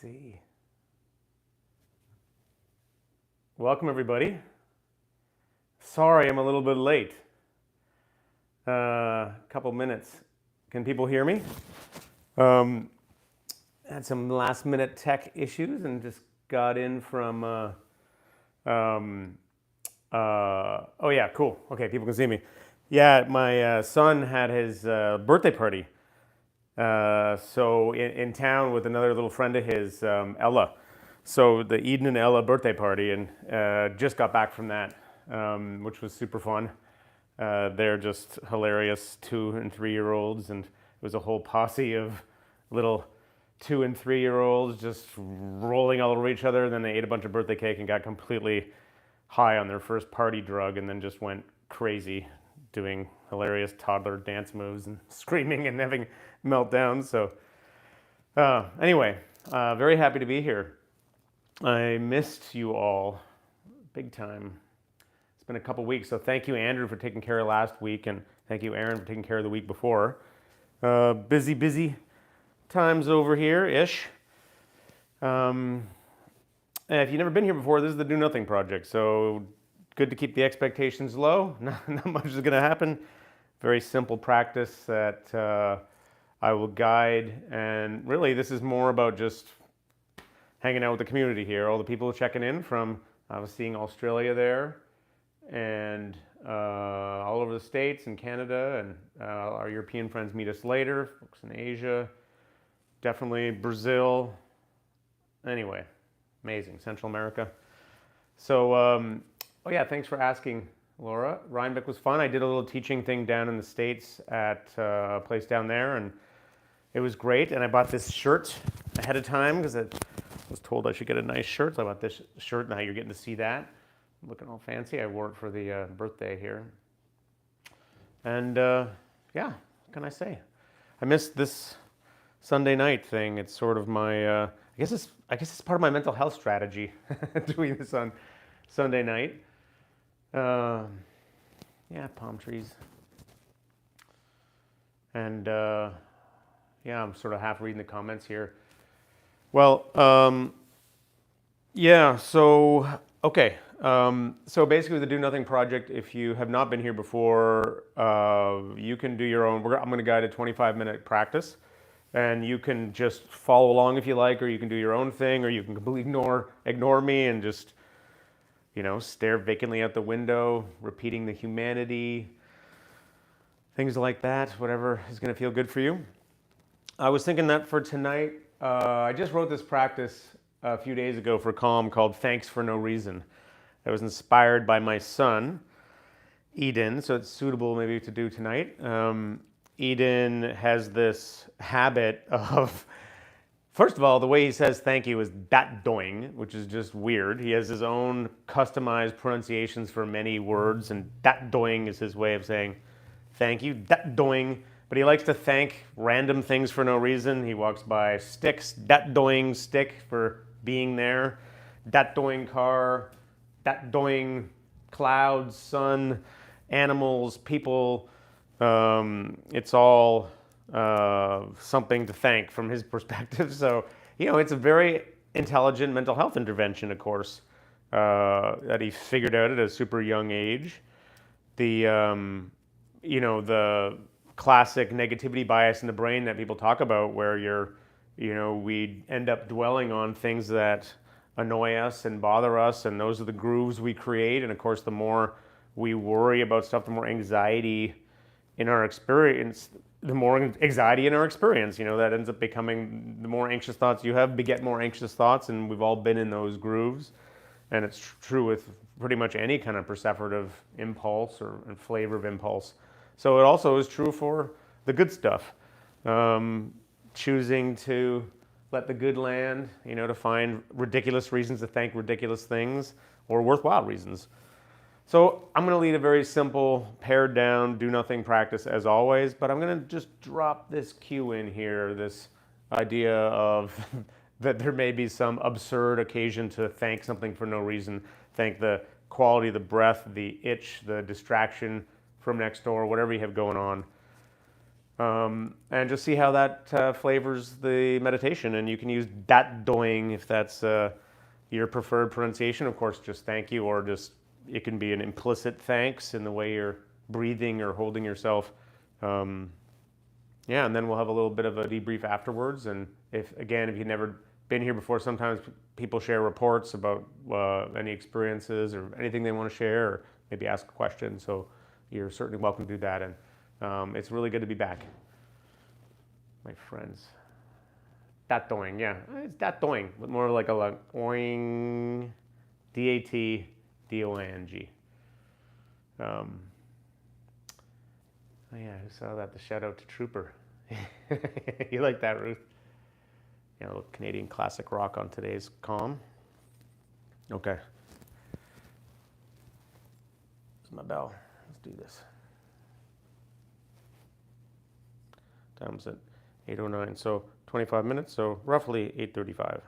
see. Welcome, everybody. Sorry, I'm a little bit late. Couple minutes. Can people hear me? Had some last-minute tech issues and just got in from. Oh yeah, cool. Okay, people can see me. Yeah, my son had his birthday party. So in town with another little friend of his, Ella. So the Eden and Ella birthday party, and just got back from that, which was super fun. They're just hilarious 2 and 3 year olds, and it was a whole posse of little 2 and 3 year olds just rolling all over each other. Then they ate a bunch of birthday cake and got completely high on their first party drug, and then just went crazy doing hilarious toddler dance moves and screaming and having meltdowns. So anyway, very happy to be here. I missed you all big time. It's been a couple weeks, so thank you, Andrew, for taking care of last week, and thank you, Aaron, for taking care of the week before. Busy times over here-ish. If you've never been here before, this is the Do Nothing Project, so good to keep the expectations low. Not much is going to happen. Very simple practice that I will guide, and really this is more about just hanging out with the community here. All the people checking in from, I was seeing Australia there, and all over the States and Canada, and our European friends meet us later, folks in Asia, definitely Brazil. Anyway, amazing, Central America. So, oh yeah, thanks for asking, Laura. Rhinebeck was fun. I did a little teaching thing down in the States at a place down there, and it was great. And I bought this shirt ahead of time because I was told I should get a nice shirt. So I bought this shirt. Now you're getting to see that. I'm looking all fancy. I wore it for the birthday here. And yeah, what can I say? I missed this Sunday night thing. It's sort of my, I guess it's part of my mental health strategy, doing this on Sunday night. Yeah, palm trees. And yeah, I'm sort of half reading the comments here. Well, yeah, so, okay. So basically the Do Nothing Project, if you have not been here before, you can do your own, I'm going to guide a 25-minute practice. And you can just follow along if you like, or you can do your own thing, or you can completely ignore me and just, you know, stare vacantly out the window, repeating the humanity, things like that, whatever is going to feel good for you. I was thinking that for tonight, I just wrote this practice a few days ago for Calm called Thanks for No Reason. It was inspired by my son, Eden, so it's suitable maybe to do tonight. Eden has this habit of, first of all, the way he says thank you is dat doing, which is just weird. He has his own customized pronunciations for many words, and dat doing is his way of saying thank you, dat doing. But he likes to thank random things for no reason. He walks by sticks, dat doing stick for being there, dat doing car, dat doing clouds, sun, animals, people. It's all something to thank from his perspective. So, you know, it's a very intelligent mental health intervention, of course, that he figured out at a super young age. The, you know, the classic negativity bias in the brain that people talk about, where we end up dwelling on things that annoy us and bother us, and those are the grooves we create. And of course, the more we worry about stuff, the more anxiety in our experience, the more anxiety in our experience, you know, that ends up becoming, the more anxious thoughts you have beget more anxious thoughts, and we've all been in those grooves. And it's true with pretty much any kind of perceptive impulse and flavor of impulse. So it also is true for the good stuff. Choosing to let the good land, you know, to find ridiculous reasons to thank ridiculous things, or worthwhile reasons. So I'm going to lead a very simple, pared down, do nothing practice as always, but I'm going to just drop this cue in here, this idea of that there may be some absurd occasion to thank something for no reason, thank the quality of the breath, the itch, the distraction from next door, whatever you have going on. And just see how that flavors the meditation. And you can use dat doing if that's your preferred pronunciation. Of course, just thank you, or just it can be an implicit thanks in the way you're breathing or holding yourself. Um, yeah, and then we'll have a little bit of a debrief afterwards. And if you've never been here before, sometimes people share reports about any experiences or anything they want to share, or maybe ask a question. So you're certainly welcome to do that. And it's really good to be back, my friends. Dat doing, yeah, it's dat doing, but more like a oing, DATDOING. Oh yeah, who saw that? The shout out to Trooper. You like that, Ruth? Yeah, a little Canadian classic rock on today's comm. Okay. Here's my bell. Let's do this. Time's at 8:09, so 25 minutes, so roughly 8:35.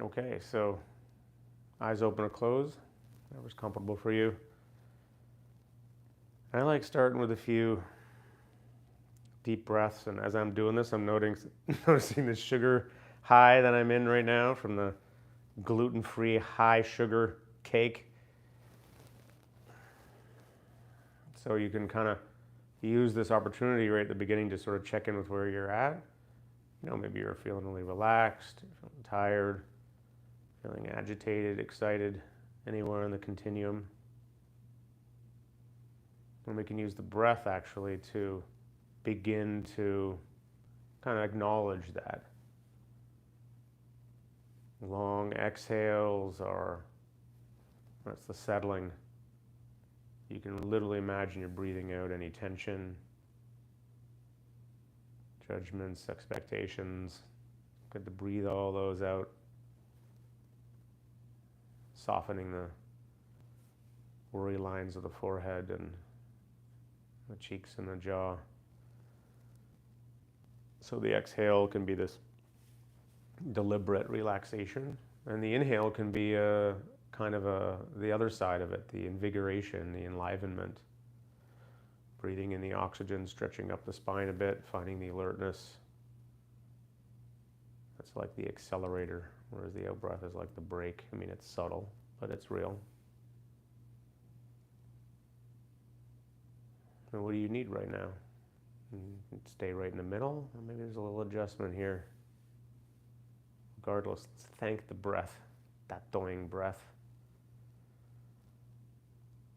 Okay, so eyes open or closed, whatever's comfortable for you. I like starting with a few deep breaths, and as I'm doing this, I'm noticing the sugar high that I'm in right now from the gluten-free high sugar cake. So you can kind of use this opportunity right at the beginning to sort of check in with where you're at. You know, maybe you're feeling really relaxed, you're feeling tired, feeling agitated, excited, anywhere in the continuum. And we can use the breath actually to begin to kind of acknowledge that. Long exhales are, that's the settling. You can literally imagine you're breathing out any tension, judgments, expectations. Good to breathe all those out. Softening the worry lines of the forehead and the cheeks and the jaw. So the exhale can be this deliberate relaxation, and the inhale can be a kind of the other side of it, the invigoration, the enlivenment. Breathing in the oxygen, stretching up the spine a bit, finding the alertness. That's like the accelerator, whereas the out breath is like the brake. I mean, it's subtle, but it's real. And what do you need right now? Stay right in the middle, or maybe there's a little adjustment here. Regardless, let's thank the breath, that doing breath,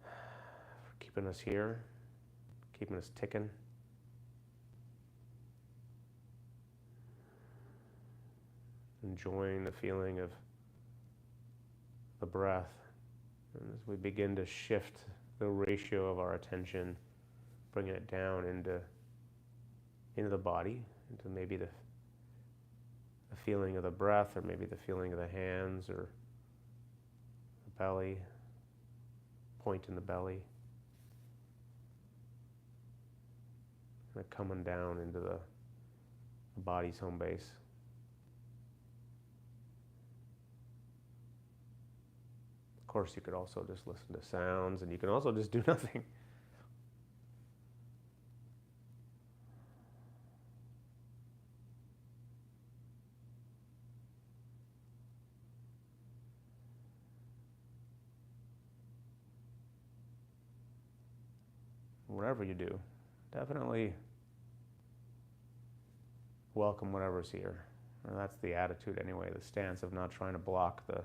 for keeping us here, keeping us ticking. Enjoying the feeling of the breath. And as we begin to shift the ratio of our attention, bringing it down into the body, into maybe the feeling of the breath, or maybe the feeling of the hands, or the belly, point in the belly. And coming down into the body's home base. Of course, you could also just listen to sounds, and you can also just do nothing. Whatever you do, definitely welcome whatever's here. And that's the attitude anyway, the stance of not trying to block the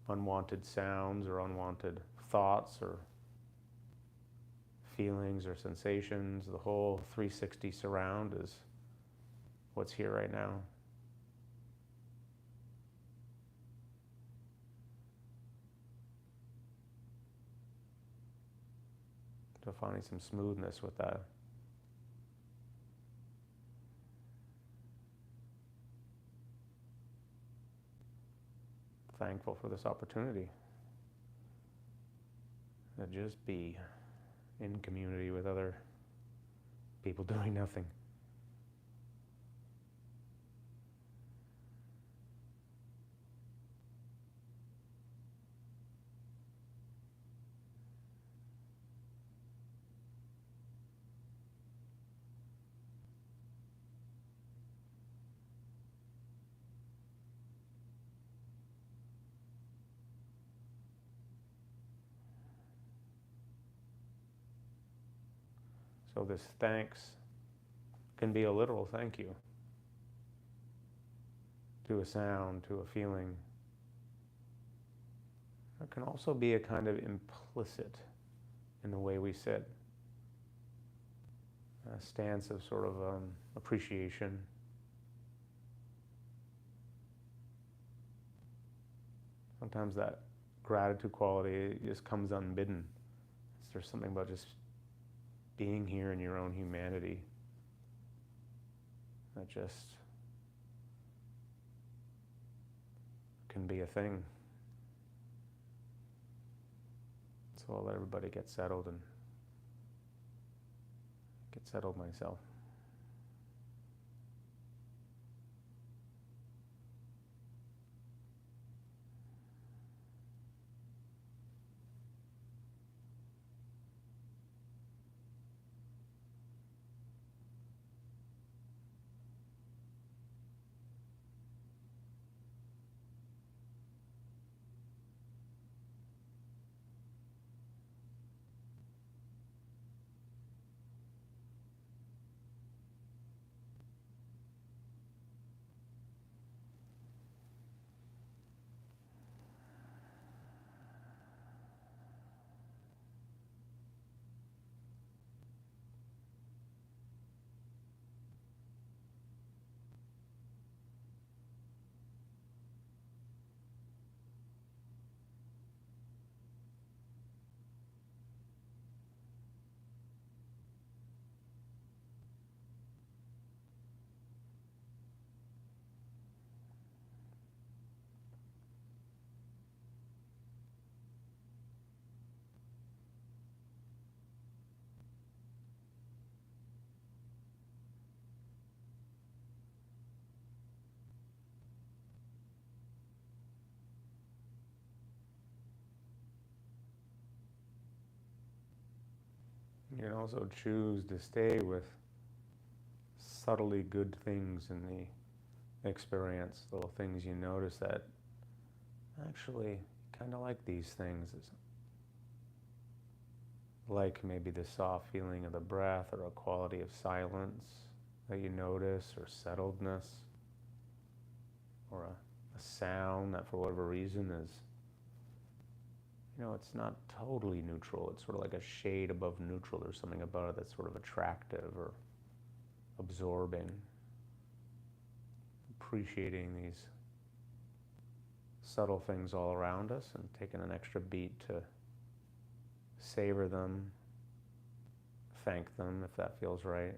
unwanted sounds or unwanted thoughts or feelings or sensations. The whole 360 surround is what's here right now. So finding some smoothness with that. thankful for this opportunity to just be in community with other people doing nothing. So this thanks can be a literal thank you to a sound, to a feeling. It can also be a kind of implicit in the way we sit, a stance of sort of appreciation. Sometimes that gratitude quality just comes unbidden. There's something about just being here in your own humanity that just can be a thing. So I'll let everybody get settled and get settled myself. You can also choose to stay with subtly good things in the experience, little things you notice that actually kind of like these things. It's like maybe the soft feeling of the breath or a quality of silence that you notice, or settledness, or a sound that for whatever reason is, it's not totally neutral. It's sort of like a shade above neutral. There's something about it that's sort of attractive or absorbing. Appreciating these subtle things all around us and taking an extra beat to savor them, thank them if that feels right.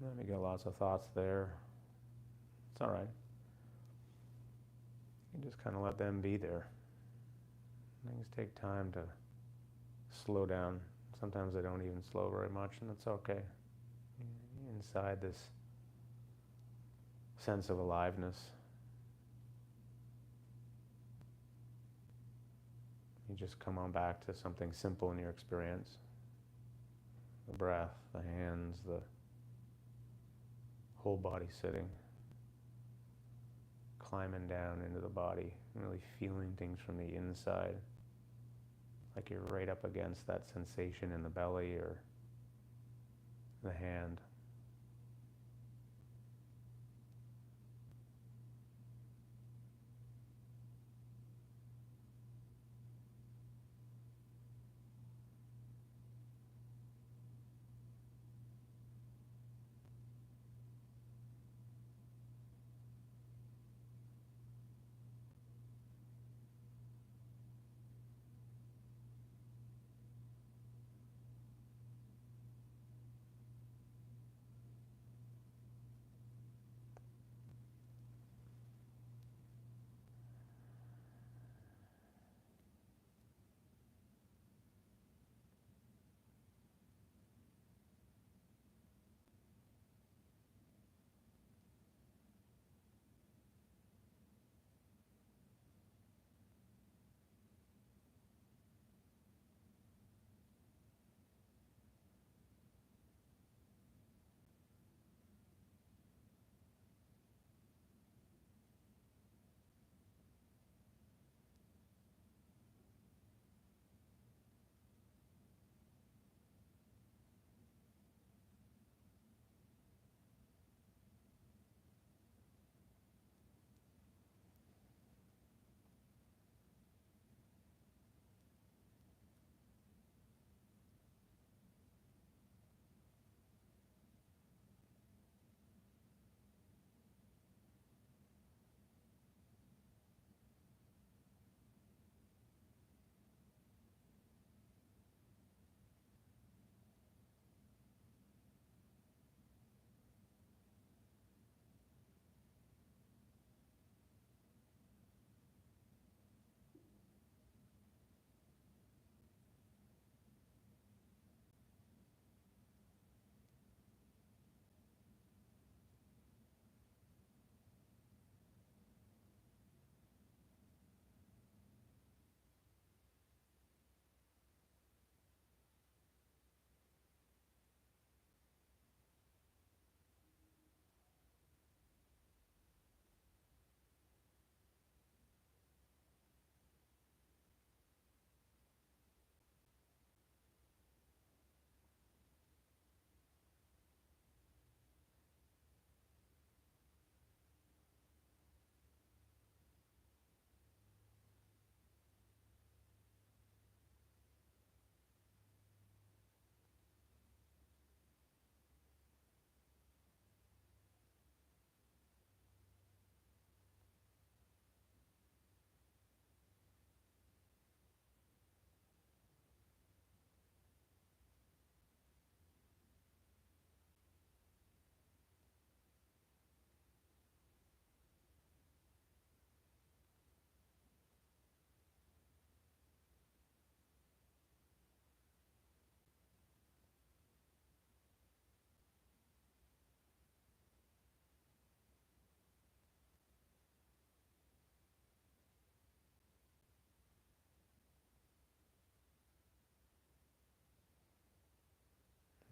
Maybe get lots of thoughts there. It's all right. You just kind of let them be there. Things take time to slow down. Sometimes they don't even slow very much, and that's okay. Inside this sense of aliveness, you just come on back to something simple in your experience. The breath, the hands, the whole body sitting, climbing down into the body, really feeling things from the inside, like you're right up against that sensation in the belly or the hand.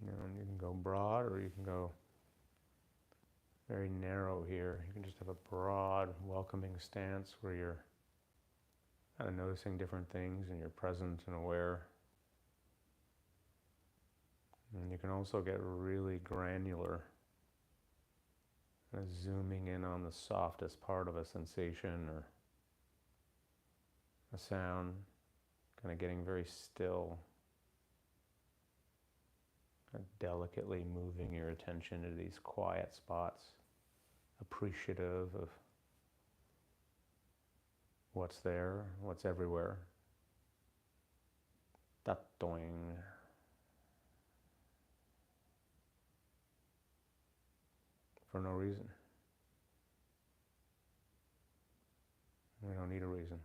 And you can go broad or you can go very narrow here. You can just have a broad, welcoming stance where you're kind of noticing different things and you're present and aware. And you can also get really granular, kind of zooming in on the softest part of a sensation or a sound, kind of getting very still, kind of delicately moving your attention to these quiet spots, appreciative of what's there, what's everywhere. Tatoing. for no reason. We don't need a reason.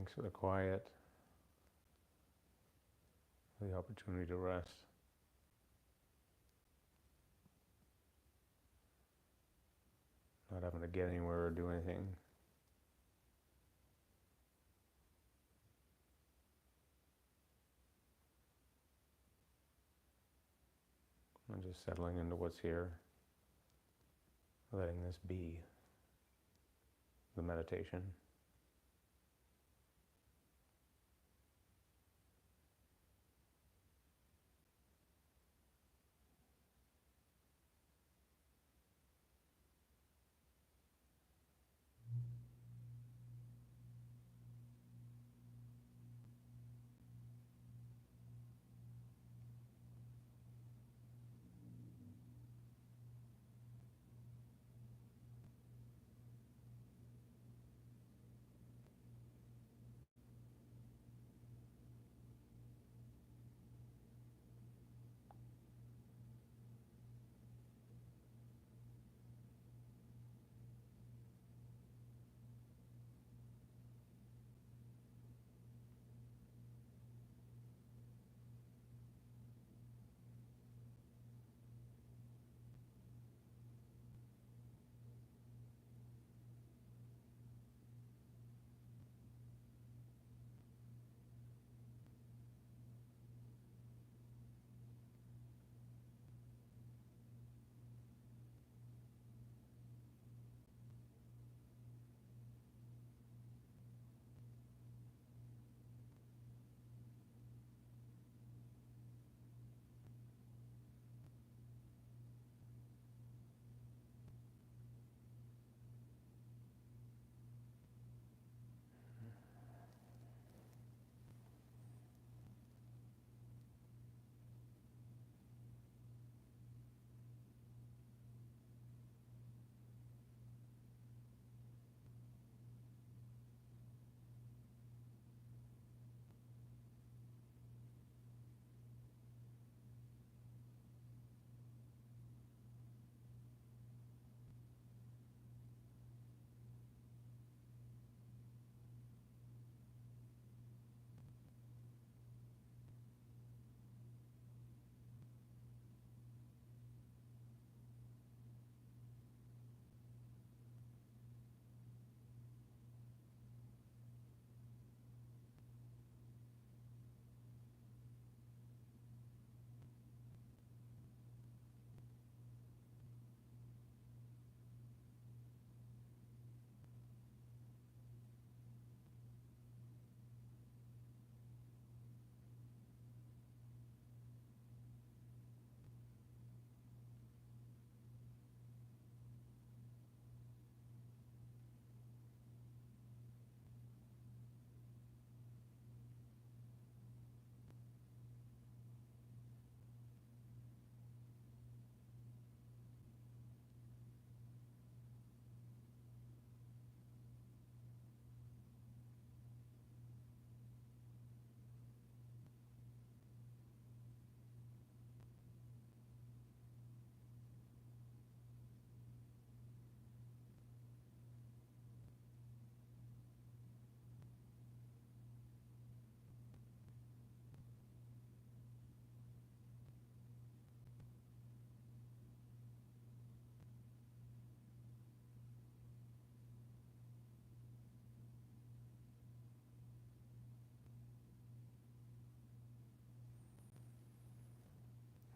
Thanks for the quiet, for the opportunity to rest. Not having to get anywhere or do anything. And just settling into what's here. Letting this be the meditation.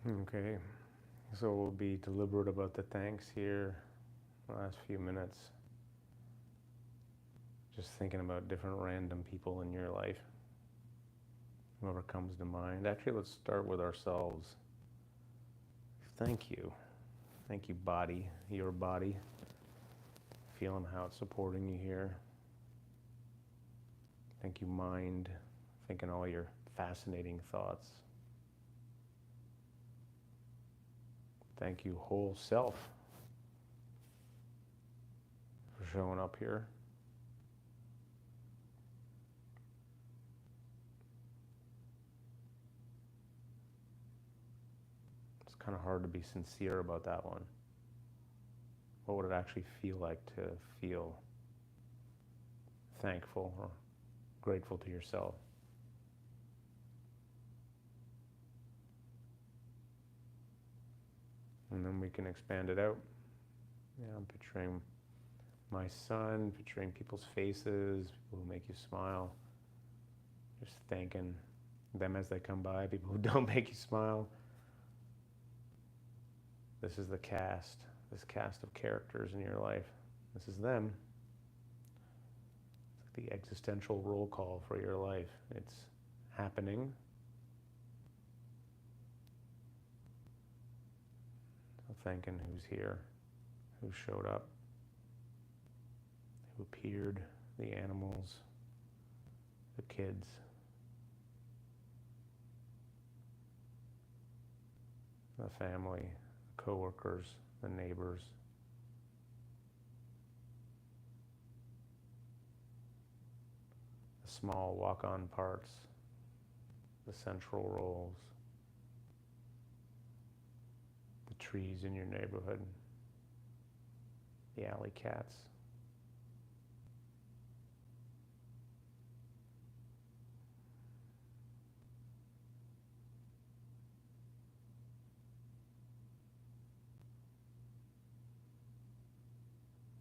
Okay, so we'll be deliberate about the thanks here the last few minutes. Just thinking about different random people in your life, whoever comes to mind. Actually, let's start with ourselves. Thank you. Thank you, body, your body. Feeling how it's supporting you here. Thank you, mind, thinking all your fascinating thoughts. Thank you, whole self, for showing up here. It's kind of hard to be sincere about that one. What would it actually feel like to feel thankful or grateful to yourself? And then we can expand it out. Yeah, I'm picturing my son, picturing people's faces, people who make you smile. Just thanking them as they come by, people who don't make you smile. This is the cast, this cast of characters in your life. This is them. It's like the existential roll call for your life. It's happening. So thanking who's here, who showed up, who appeared, the animals, the kids, the family, the coworkers, the neighbors. The small walk-on parts, the central roles, the trees in your neighborhood, the alley cats.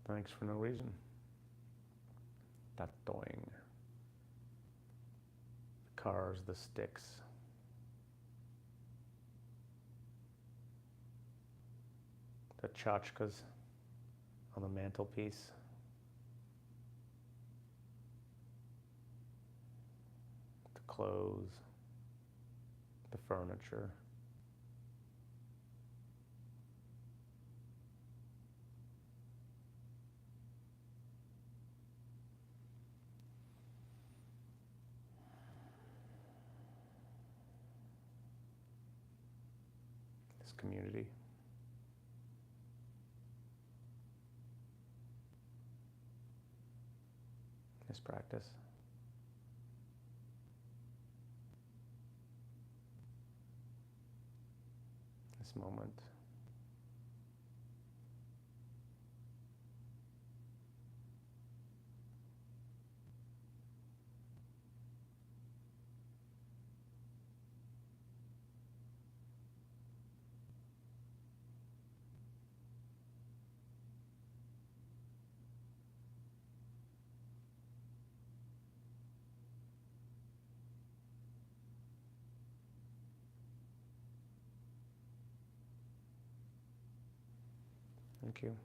Thanks for no reason. Tatoing. The cars, the sticks. The tchotchkes on the mantelpiece. The clothes. The furniture. This community. This practice. This moment. Thank you.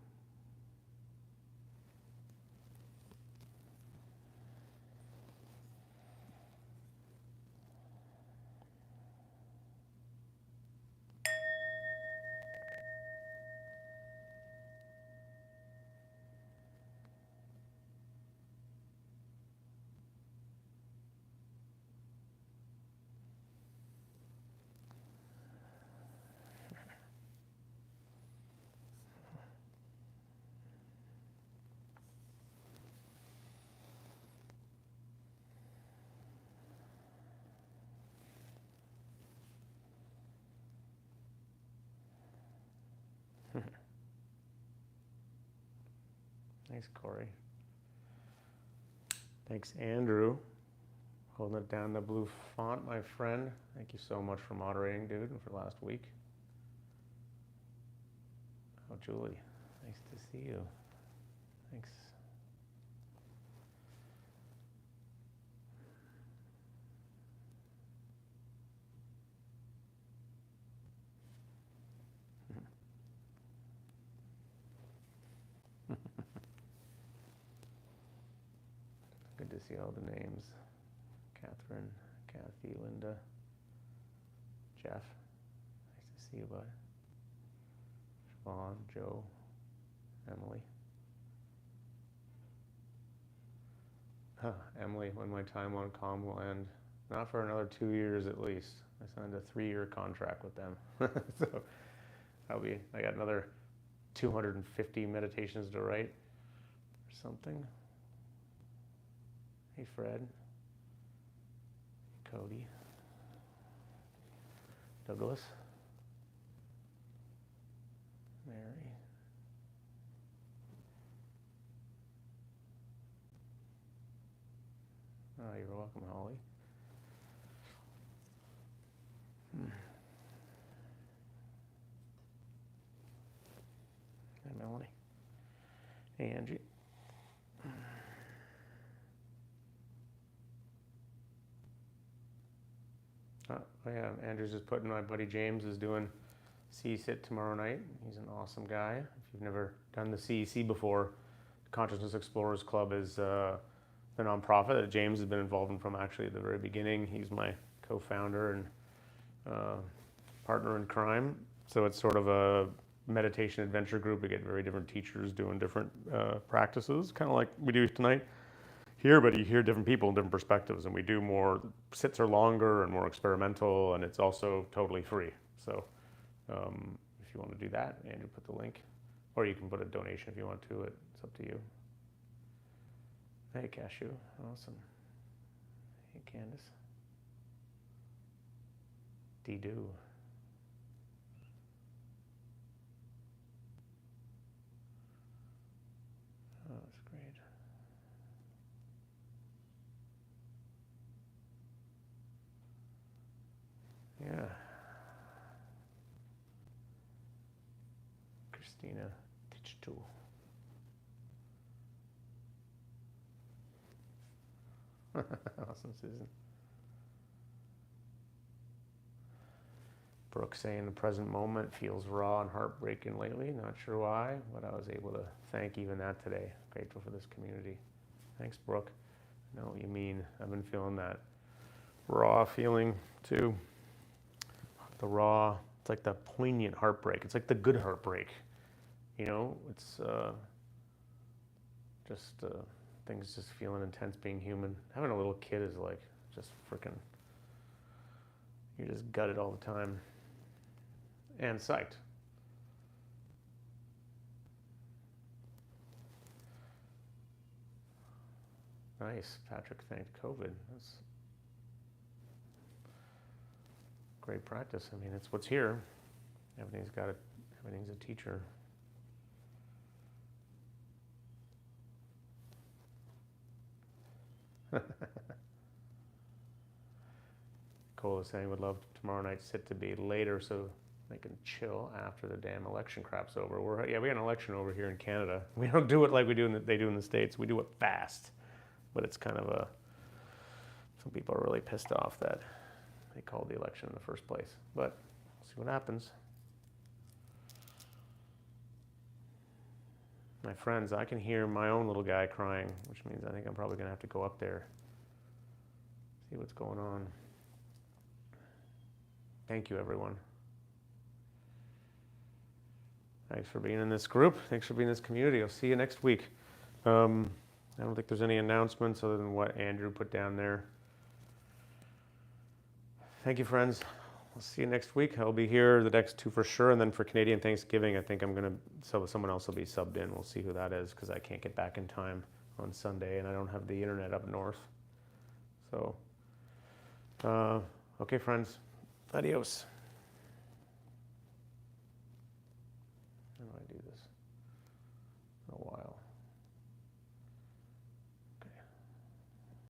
Thanks, Corey. Thanks, Andrew. Holding it down the blue font, my friend. Thank you so much for moderating, dude, and for last week. Oh, Julie, nice to see you. Thanks. need to see all the names. Catherine, Kathy, Linda, Jeff. Nice to see you, bud. Siobhan, Joe, Emily. Emily, when my time on comm will end. Not for another 2 years at least. I signed a 3-year contract with them. So I got another 250 meditations to write or something. Hey, Fred. Cody. Douglas. Mary. Oh, you're welcome, Holly. Hey, Melanie. Hey, Angie. Oh yeah, Andrew's just putting, my buddy James is doing CSIT tomorrow night. He's an awesome guy. If you've never done the CEC before, Consciousness Explorers Club is the nonprofit that James has been involved in from actually at the very beginning. He's my co-founder and partner in crime. So it's sort of a meditation adventure group. We get very different teachers doing different practices, kind of like we do tonight here, but you hear different people and different perspectives, and we do more, sits are longer and more experimental, and it's also totally free. So if you want to do that, Andrew put the link, or you can put a donation if you want to. It's up to you. Hey, Cashew, awesome. Hey, Candace. Dee-doo. Oh, that's great. Yeah. Christina Tichtu. Awesome, Susan. Brooke saying the present moment feels raw and heartbreaking lately. Not sure why, but I was able to thank even that today. Grateful for this community. Thanks, Brooke. I know what you mean. I've been feeling that raw feeling too. The raw, it's like the poignant heartbreak. It's like the good heartbreak. You know, it's just things just feeling intense, being human. Having a little kid is like just freaking, you're just gutted all the time. And psyched. Nice. Patrick thanked COVID. That's great practice. I mean, it's what's here. Everything's got it. Everything's a teacher. Cole is saying would love tomorrow night's sit to be later so they can chill after the damn election crap's over. We got an election over here in Canada. We don't do it like they do in the States. We do it fast, but it's kind of some people are really pissed off that they called the election in the first place. But we'll see what happens. My friends, I can hear my own little guy crying, which means I think I'm probably gonna have to go up there, see what's going on. Thank you, everyone. Thanks for being in this group. Thanks for being in this community. I'll see you next week. I don't think there's any announcements other than what Andrew put down there. Thank you, friends. I'll see you next week. I'll be here the next 2 for sure. And then for Canadian Thanksgiving, I think someone else will be subbed in. We'll see who that is because I can't get back in time on Sunday and I don't have the internet up north. So, okay, friends. Adios. How do I do this?